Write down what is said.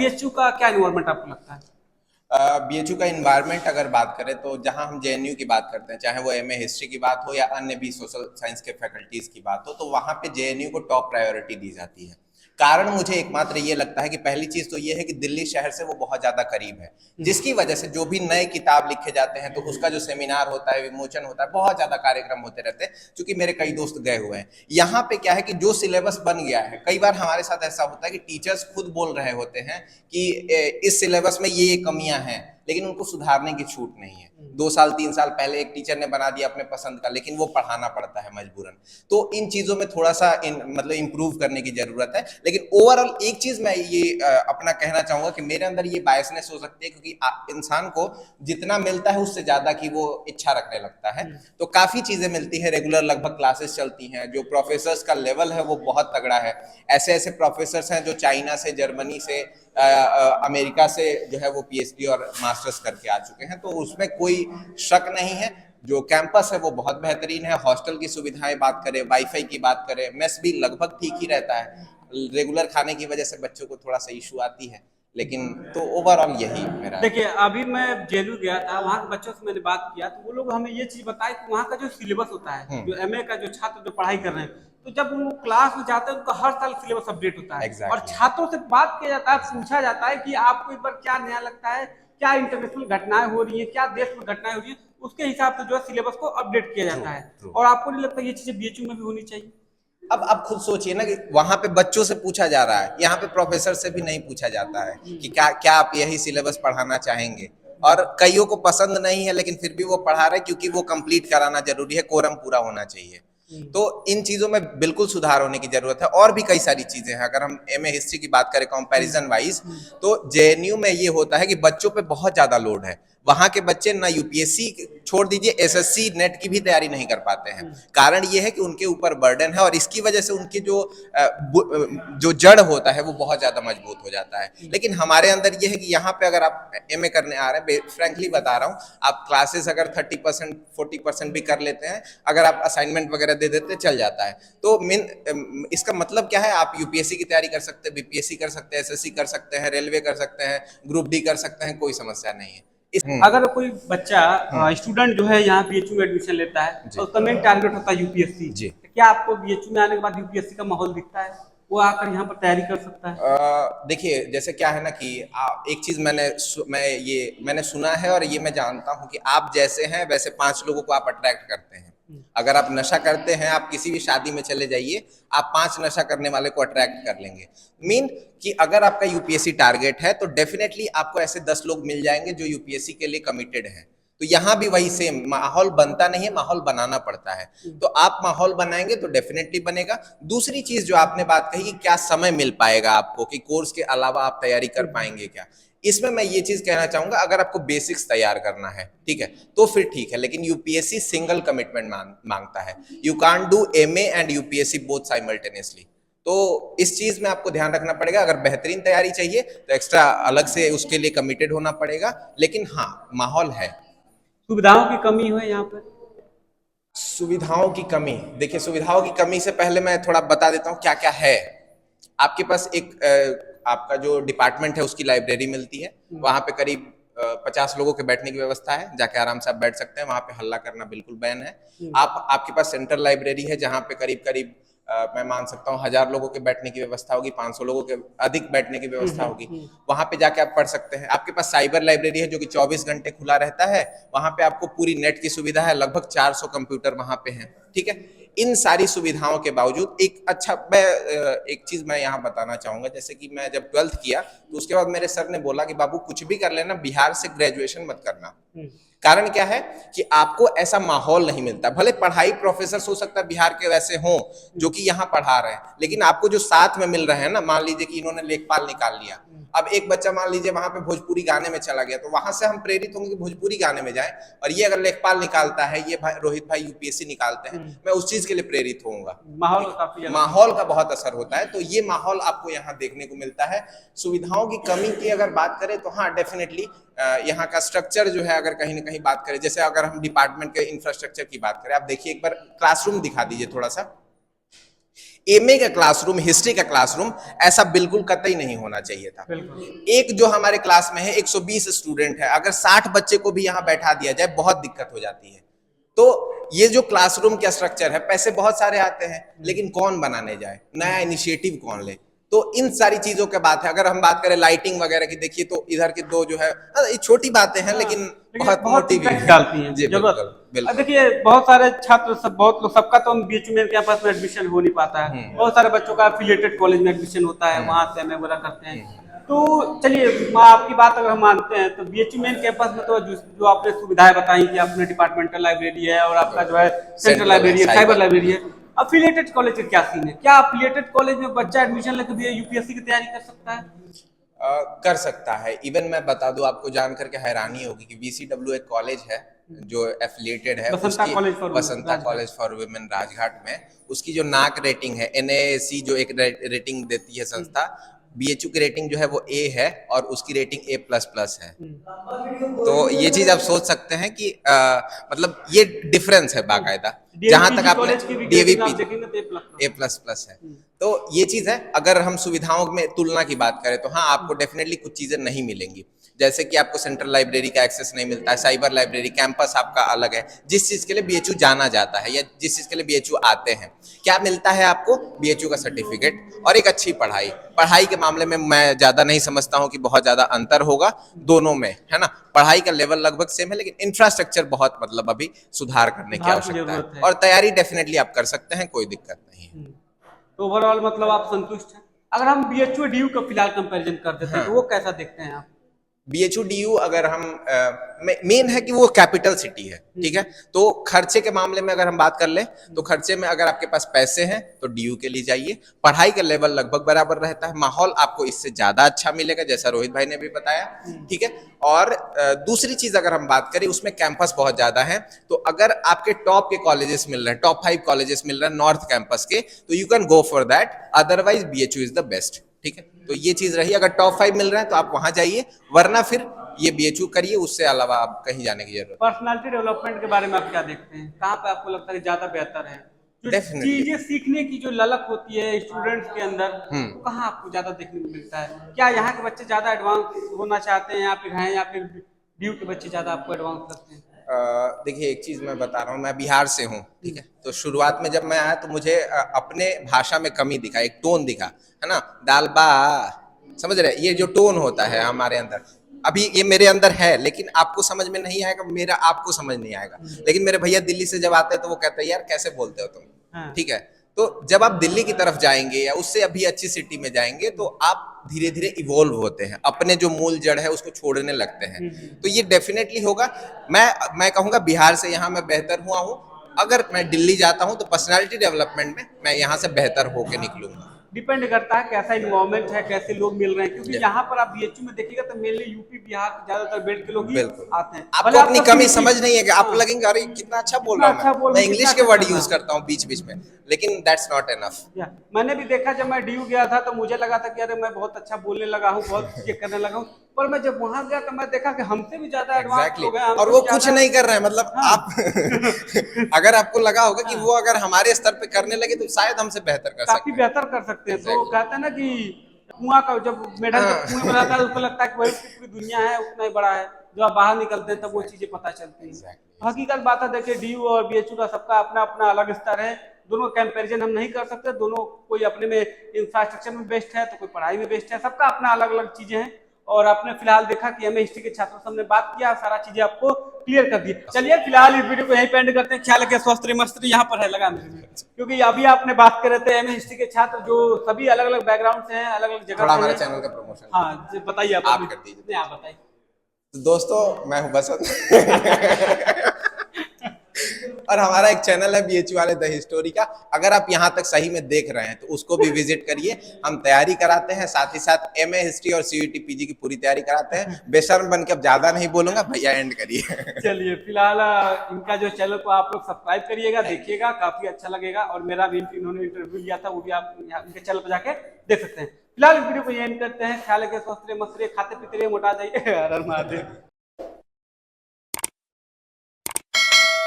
BHU का क्या environment आपको लगता है? बीएचयू का इन्वायरमेंट अगर बात करें तो जहां हम जेएनयू की बात करते हैं, चाहे वो एमए हिस्ट्री की बात हो या अन्य भी सोशल साइंस के फैकल्टीज की बात हो, तो वहां पे जेएनयू को टॉप प्रायोरिटी दी जाती है। कारण मुझे एकमात्र ये लगता है कि पहली चीज तो ये है कि दिल्ली शहर से वो बहुत ज्यादा करीब है, जिसकी वजह से जो भी नए किताब लिखे जाते हैं तो उसका जो सेमिनार होता है, विमोचन होता है, बहुत ज्यादा कार्यक्रम होते रहते हैं। क्योंकि मेरे कई दोस्त गए हुए हैं यहाँ पे, क्या है कि जो सिलेबस बन गया है, कई बार हमारे साथ ऐसा होता है कि टीचर्स खुद बोल रहे होते हैं कि इस सिलेबस में ये कमियां हैं, लेकिन उनको सुधारने की छूट नहीं है। 2 साल 3 साल पहले एक टीचर ने बना दिया अपने पसंद का, लेकिन वो पढ़ाना पड़ता है मजबूरन। तो इन चीजों में थोड़ा सा मतलब इम्प्रूव करने की जरूरत है। लेकिन ओवरऑल एक चीज मैं ये अपना कहना चाहूंगा कि मेरे अंदर ये बायसनेस हो सकती है, क्योंकि इंसान को जितना मिलता है उससे ज्यादा की वो इच्छा रखने लगता है। तो काफी चीजें मिलती है, रेगुलर लगभग क्लासेस चलती हैं, जो प्रोफेसर्स का लेवल है वो बहुत तगड़ा है। ऐसे ऐसे प्रोफेसर्स हैं जो चाइना से, जर्मनी से, अमेरिका से जो है वो पीएचडी और मास्टर्स करके आ चुके हैं। तो उसमें कोई शक नहीं है। जो कैंपस है वो बहुत बेहतरीन है। हॉस्टल की सुविधाएं बात करें, वाईफाई की बात करें, मेस भी लगभग ठीक ही रहता है। रेगुलर खाने की वजह से बच्चों को थोड़ा सा इशू आती है, लेकिन तो ओवरऑल यही मेरा। देखिए, अभी मैं जेएनयू गया था, वहाँ के बच्चों से मैंने बात किया तो वो लोग हमें ये चीज बताए कि वहाँ का जो सिलेबस होता है, जो एमए का जो छात्र जो पढ़ाई कर रहे हैं, तो जब वो क्लास में जाते हैं उनका हर साल सिलेबस अपडेट होता है। और एग्जैक्टली। छात्रों से बात किया जाता है, पूछा जाता है कि आपको इस बार क्या नया लगता है, क्या इंटरनेशनल घटनाएं हो रही है, क्या देश में घटनाएं हो रही है, उसके हिसाब से जो है सिलेबस को अपडेट किया जाता है। ट्रू। और आपको नहीं लगता ये चीजें बीएचयू में भी होनी चाहिए? अब खुद सोचिए ना कि वहां पे बच्चों से पूछा जा रहा है, यहाँ पे प्रोफेसर से भी नहीं पूछा जाता है कि क्या क्या आप यही सिलेबस पढ़ाना चाहेंगे। और कईयों को पसंद नहीं है, लेकिन फिर भी वो पढ़ा रहे, क्योंकि वो कंप्लीट कराना जरूरी है, कोरम पूरा होना चाहिए। तो इन चीजों में बिल्कुल सुधार होने की जरूरत है। और भी कई सारी चीजें हैं। अगर हम एमए हिस्ट्री की बात करें कंपैरिजन वाइज, तो जेएनयू में ये होता है कि बच्चों पे बहुत ज्यादा लोड है। वहां के बच्चे ना यूपीएससी छोड़ दीजिए, एसएससी नेट की भी तैयारी नहीं कर पाते हैं। कारण ये है कि उनके ऊपर बर्डन है, और इसकी वजह से उनकी जो जड़ होता है वो बहुत ज्यादा मजबूत हो जाता है। लेकिन हमारे अंदर ये है कि यहाँ पे अगर आप एमए करने आ रहे हैं, फ्रेंकली बता रहा हूँ, आप क्लासेस अगर 30% 40% भी कर लेते हैं, अगर आप असाइनमेंट वगैरह दे देते, चल जाता है। तो इसका मतलब क्या है, आप यूपीएससी की तैयारी कर सकते हैं, बीपीएससी कर सकते हैं, एसएससी कर सकते हैं, रेलवे कर सकते हैं, ग्रुप डी कर सकते हैं, कोई समस्या नहीं है। अगर कोई बच्चा स्टूडेंट जो है यहाँ बीएचयू में एडमिशन लेता है जी और उसका मेन टारगेट होता है यूपीएससी, जी। तो क्या आपको बीएचयू में आने के बाद यूपीएससी का माहौल दिखता है, वो आकर यहाँ पर तैयारी कर सकता है? देखिए, जैसे क्या है ना कि एक चीज मैंने सुना है, और ये मैं जानता हूँ कि आप जैसे हैं वैसे 5 लोगों को आप अट्रैक्ट करते हैं। अगर आप नशा करते हैं, आप किसी भी शादी में चले जाइए, आप 5 नशा करने वाले को अट्रैक्ट कर लेंगे। मीन कि अगर आपका यूपीएससी टारगेट है तो डेफिनेटली आपको ऐसे 10 लोग मिल जाएंगे जो यूपीएससी के लिए कमिटेड हैं। तो यहाँ भी वही सेम माहौल बनता नहीं है, माहौल बनाना पड़ता है। तो आप माहौल बनाएंगे तो डेफिनेटली बनेगा। दूसरी चीज जो आपने बात कही, क्या समय मिल पाएगा आपको, कि कोर्स के अलावा आप तैयारी कर पाएंगे क्या, इसमें मैं ये चीज कहना चाहूंगा, अगर आपको बेसिक्स तैयार करना है, ठीक है, तो फिर ठीक है। लेकिन यूपीएससी सिंगल कमिटमेंट मांगता है। You can't do MA and UPSC both simultaneously. तो इस चीज में आपको ध्यान रखना पड़ेगा। अगर बेहतरीन तैयारी चाहिए तो एक्स्ट्रा अलग से उसके लिए कमिटेड होना पड़ेगा। लेकिन हाँ, माहौल है। सुविधाओं की कमी है यहाँ पर? सुविधाओं की कमी, देखिए, सुविधाओं की कमी से पहले मैं थोड़ा बता देता हूँ क्या क्या है। आपके पास आपका जो डिपार्टमेंट है उसकी लाइब्रेरी मिलती है। वहां पे करीब 50 लोगों के बैठने की व्यवस्था है, जाके आराम से आप बैठ सकते हैं। वहां पे हल्ला करना बिल्कुल बैन है। आपके पास सेंट्रल लाइब्रेरी है, जहाँ पे करीब करीब मैं मान सकता हूँ 1000 लोगों के बैठने की व्यवस्था होगी, 500 लोगों के अधिक बैठने की व्यवस्था होगी। वहां पे जाके आप पढ़ सकते हैं। आपके पास साइबर लाइब्रेरी है जो कि 24 घंटे खुला रहता है। वहां पे आपको पूरी नेट की सुविधा है, लगभग 400 कंप्यूटर वहां पे हैं, ठीक है। इन सारी सुविधाओं के बावजूद एक चीज मैं यहाँ बताना चाहूंगा। जैसे कि मैं जब 12th किया तो उसके बाद मेरे सर ने बोला कि बाबू कुछ भी कर लेना, बिहार से ग्रेजुएशन मत करना। कारण क्या है कि आपको ऐसा माहौल नहीं मिलता। भले पढ़ाई प्रोफेसर हो सकता है बिहार के वैसे हों जो कि यहाँ पढ़ा रहे हैं, लेकिन आपको जो साथ में मिल रहे हैं ना, मान लीजिए कि इन्होंने लेखपाल निकाल लिया, अब एक बच्चा मान लीजिए वहां पे भोजपुरी गाने में चला गया, तो वहां से हम प्रेरित होंगे कि भोजपुरी गाने में जाए। और ये अगर लेखपाल निकालता है, ये रोहित भाई यूपीएससी निकालते हैं, मैं उस चीज के लिए प्रेरित होऊंगा। माहौल काफी माहौल का बहुत असर होता है। तो ये माहौल आपको यहाँ देखने को मिलता है। सुविधाओं की कमी की अगर बात करें तो हाँ, डेफिनेटली यहाँ का स्ट्रक्चर जो है, अगर कहीं ना कहीं बात करें, जैसे अगर हम डिपार्टमेंट के इंफ्रास्ट्रक्चर की बात करें, आप देखिए, एक बार क्लासरूम दिखा दीजिए थोड़ा सा। एमए का क्लासरूम, हिस्ट्री का क्लासरूम ऐसा बिल्कुल कतई नहीं होना चाहिए था। एक जो हमारे क्लास में है 120 स्टूडेंट है, अगर 60 बच्चे को भी यहाँ बैठा दिया जाए बहुत दिक्कत हो जाती है। तो ये जो क्लासरूम का स्ट्रक्चर है, पैसे बहुत सारे आते हैं लेकिन कौन बनाने जाए, नया इनिशिएटिव कौन ले, तो इन सारी चीजों के बात है। अगर हम बात करें लाइटिंग वगैरह की, देखिए तो इधर के दो जो है ये छोटी बातें हैं लेकिन बहुत मोटिव डालती हैं जी, जरूरत। देखिए बहुत सारे छात्र सब, बहुत लोग, सबका तो बीएचयू में कैंपस में एडमिशन हो नहीं पाता है। बहुत सारे बच्चों का एफिलिएटेड कॉलेज में एडमिशन होता है, वहां से एमए वगैरह करते हैं। तो चलिए आपकी बात अगर हम मानते हैं तो बीएचयू मेन कैंपस में तो जो आपने सुविधाएं बताई कि आपने डिपार्टमेंटल लाइब्रेरी है और आपका जो है सेंट्रल लाइब्रेरी है, साइबर लाइब्रेरी है। अफिलिएटेड कॉलेज का क्या सीन है? क्या अफिलिएटेड कॉलेज में बच्चा एडमिशन लेकर भी यूपीएससी की तैयारी कर सकता है? कर सकता है। इवन मैं बता दूं, आपको जान करके हैरानी होगी कि वीसीडब्ल्यू एक कॉलेज है जो एफिलिएटेड है, Basanta college for women Rajghat में। उसकी जो नाक रेटिंग है, एनएसी जो एक रेटिंग देती है संस्था, बीएचयू की रेटिंग जो है वो ए है और उसकी रेटिंग A++ है। तो ये चीज आप सोच सकते हैं कि मतलब ये डिफरेंस है बाकायदा। जहां तक आपने डीएवीपी A++ है, तो ये चीज है। अगर हम सुविधाओं में तुलना की बात करें तो हाँ, आपको डेफिनेटली कुछ चीजें नहीं मिलेंगी, जैसे कि आपको सेंट्रल लाइब्रेरी का एक्सेस नहीं मिलता है, साइबर लाइब्रेरी, कैंपस आपका अलग है। जिस चीज के लिए बीएचयू जाना जाता है या जिस चीज के लिए बीएचयू आते हैं, क्या मिलता है आपको? बीएचयू का सर्टिफिकेट और एक अच्छी पढ़ाई। पढ़ाई के मामले में मैं ज्यादा नहीं समझता हूँ कि बहुत ज्यादा अंतर होगा दोनों में, है ना। पढ़ाई का लेवल लगभग सेम है, लेकिन इंफ्रास्ट्रक्चर बहुत मतलब अभी सुधार करने की आवश्यकता है। और तैयारी डेफिनेटली आप कर सकते हैं, कोई दिक्कत नहीं है। तो ओवरऑल मतलब आप संतुष्ट हैं? अगर हम बीएचयू डीयू का फिलहाल कंपैरिजन कर देते हैं तो वो कैसा देखते हैं आप? बीएचयू डीयू अगर हम मेन है कि वो कैपिटल सिटी है, ठीक है। तो खर्चे के मामले में अगर हम बात कर ले तो खर्चे में अगर आपके पास पैसे हैं तो डीयू के लिए जाइए। पढ़ाई का लेवल लगभग बराबर रहता है, माहौल आपको इससे ज्यादा अच्छा मिलेगा, जैसा रोहित भाई ने भी बताया, ठीक है। और दूसरी चीज अगर हम बात करें, उसमें कैंपस बहुत ज्यादा है। तो अगर आपके टॉप के कॉलेजेस मिल रहे हैं, टॉप 5 कॉलेजेस मिल रहे हैं नॉर्थ कैंपस के, तो you can go for that, otherwise BHU is the best, ठीक है। तो ये चीज रही, अगर टॉप 5 मिल रहे हैं तो आप वहां जाइए, वरना फिर ये बीएचयू करिए, उससे अलावा आप कहीं जाने की जरूरत। पर्सनालिटी डेवलपमेंट के बारे में आप क्या देखते हैं? कहाँ पे आपको लगता है ज्यादा बेहतर है? चीजें सीखने की जो ललक होती है स्टूडेंट्स के अंदर, तो कहाँ आपको ज्यादा देखने को मिलता है? क्या यहाँ के बच्चे ज्यादा एडवांस होना चाहते हैं या फिर हैं, या फिर डीयू के बच्चे ज्यादा आपको एडवांस लगते हैं? देखिए एक चीज मैं बता रहा हूँ, मैं बिहार से हूँ, ठीक है। तो शुरुआत में जब मैं आया तो मुझे अपने भाषा में कमी दिखा, एक टोन दिखा, है ना, दालबा, समझ रहे, ये जो टोन होता है हमारे अंदर, अभी ये मेरे अंदर है, लेकिन आपको समझ में नहीं आएगा, मेरा आपको समझ नहीं आएगा। लेकिन मेरे भैया दिल्ली से जब आते हैं तो वो कहते हैं यार कैसे बोलते हो तुम, ठीक है। तो जब आप दिल्ली की तरफ जाएंगे या उससे अभी अच्छी सिटी में जाएंगे तो आप धीरे धीरे इवोल्व होते हैं, अपने जो मूल जड़ है उसको छोड़ने लगते हैं। तो ये डेफिनेटली होगा। मैं कहूंगा बिहार से यहाँ मैं बेहतर हुआ हूँ। अगर मैं दिल्ली जाता हूँ तो पर्सनालिटी डेवलपमेंट में मैं यहाँ से बेहतर होके निकलूंगा। डिपेंड करता है कैसा इन्वायरमेंट है, कैसे लोग मिल रहे हैं, क्योंकि यहाँ पर आप बीएचयू में देखिएगा तो मेनली यूपी बिहार ज्यादातर बेल्ट के लोग ही आते हैं। आपको अपनी कमी समझ नहीं है कि आप लगेंगे अरे कितना अच्छा बोल रहा हूँ मैं इंग्लिश के वर्ड यूज करता हूँ बीच बीच में, लेकिन दैट्स नॉट एनफ। मैंने भी देखा, जब मैं डीयू गया था तो मुझे लगा था कि अरे मैं बहुत अच्छा बोलने लगा हूँ, बहुत चीजें करने लगा हूँ, पर मैं जब वहां गया तो मैं देखा कि हमसे भी ज्यादा एडवांस लोग हैं, और वो कुछ नहीं कर रहे हैं। मतलब आप अगर आपको लगा होगा कि वो अगर हमारे स्तर पे करने लगे तो शायद हमसे बेहतर कर सकते हैं, काफी बेहतर कर सकते हैं। तो कहते हैं ना कि कुआं का जब मेढक कुएं में रहता है उसको लगता है कि वही पूरी दुनिया है, उतना ही बड़ा है। जब आप बाहर निकलते हैं तब वो चीजें पता चलती हैं। हकीकत बात है, देखिए डीयू और बीएचयू का सबका अपना अपना अलग स्तर है, दोनों कंपैरिजन हम नहीं कर सकते। दोनों कोई अपने में इंफ्रास्ट्रक्चर में बेस्ट है तो कोई पढ़ाई में बेस्ट है, सबका अपना अलग अलग चीजें हैं। और आपने फिलहाल देखा कि हमें हिस्ट्री के छात्रों से हमने बात किया, सारा चीजें आपको क्लियर कर दी। चलिए फिलहाल इस वीडियो को यहीं पे एंड करते हैं। ख्याल रखिए, स्वस्थ रहिए, मस्त रहिए। यहाँ पर है लगा मेरे में, क्योंकि अभी आपने बात कर रहे थे हमें हिस्ट्री के छात्र जो सभी अलग अलग बैकग्राउंड से हैं, अलग अलग जगह से हमारे चैनल का प्रमोशन। हाँ बताइए, आप कर दीजिए। आप बताइए। दोस्तों मैं हूं बसंत और हमारा एक चैनल है बीएचयू वाले द हिस्टोरी का। अगर आप यहाँ तक सही में देख रहे हैं तो उसको भी विजिट करिए। हम तैयारी कराते हैं, साथ ही साथ एमए हिस्ट्री और सीयूटी पीजी की पूरी तैयारी कराते हैं। बेशर्म बन के अब ज्यादा नहीं बोलूंगा, भैया एंड करिए। चलिए फिलहाल इनका जो चैनल को आप लोग सब्सक्राइब करिएगा, देखिएगा, काफी अच्छा लगेगा। और मेरा भी इन्होंने इंटरव्यू लिया था, वो भी आप इनके चैनल पर जाके देख सकते हैं। फिलहाल इस वीडियो को एंड करते हैं। ख्याल रखिए, स्वस्थ रहिए, मस्त रहिए, खाते पीते रहिए, मोटा जाइए। हर हर महादेव।